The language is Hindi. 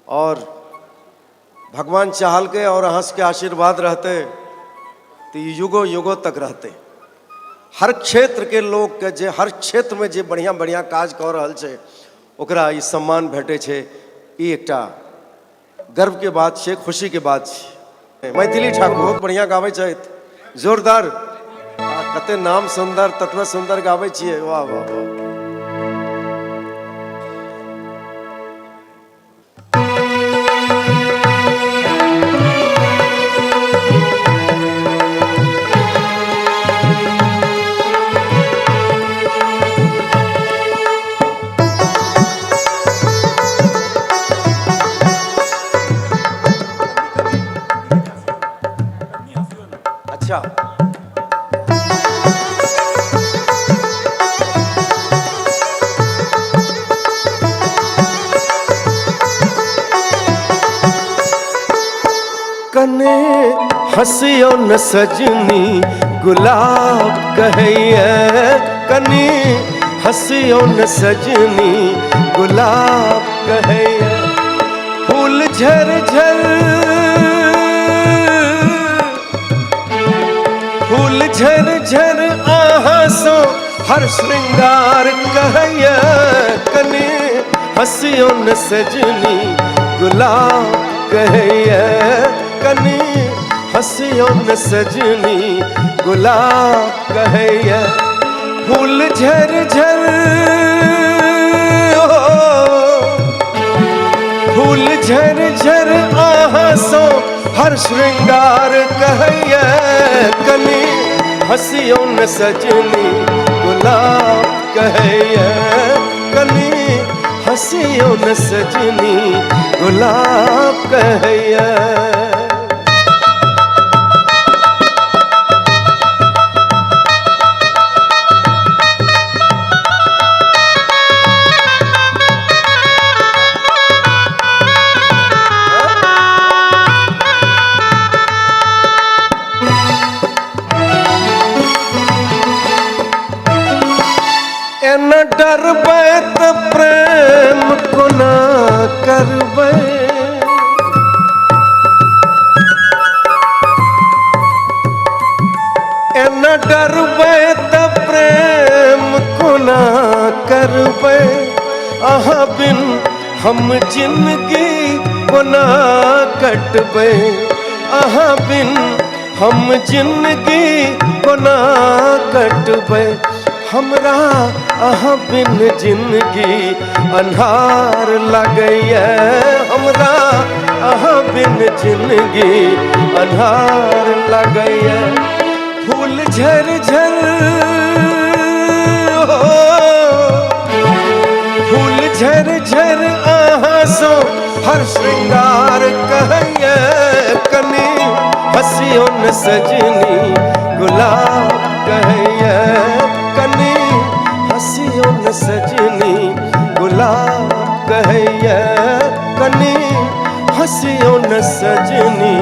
और भगवान चाहल के और हंस के आशीर्वाद रहते तो युगों युगों तक रहते। हर क्षेत्र के लोग के जे हर क्षेत्र में जे बढ़िया बढ़िया काज कऽ रहल छै ओकरा ई सम्मान भेटै छै। ई एकटा गर्व के बात छै, खुशी के बात छै। मैथिली ठाकुर बहुत बढ़िया गाबै छथि, जोरदार। कते नाम सुंदर, तत्व सुंदर गाबै छियै, वाह वाह वाह। अच्छा, कने हंसियो न सजनी गुलाब कहैया, कने हंसियो न सजनी गुलाब कहैया। फूल झर झर फूल झर झर आहासो हर श्रृंगार कहैया, कने हंसियो न सजनी गुलाब कहैया, कने हंसियो न सजनी गुलाब कहैया। फूल झर झर फूल झर झर आहासो हर श्रृंगार कहैया, कने हंसियो न सजनी गुलाब कहैया, कने हंसियो न सजनी गुलाब कहैया। न डरबै त प्रेम कोना करबै, न डरबै त प्रेम कोना करबै। अहाँ बिन हम जिंदगी कोना कटबै, अहाँ बिन हम जिंदगी कोना कटबै। हमरा अहाँ बिन जिंदगी अन्हार लगैया, हमरा अहाँ बिन जिंदगी अन्हार लगैया। फूल झर झर फूल झर झर आहासो हर श्रृंगार कहैया, कने हंसियो न सजनी गुलाब कहैया, कने हंसियो न सजनी गुलाब कहैया, कने हंसियो न सजनी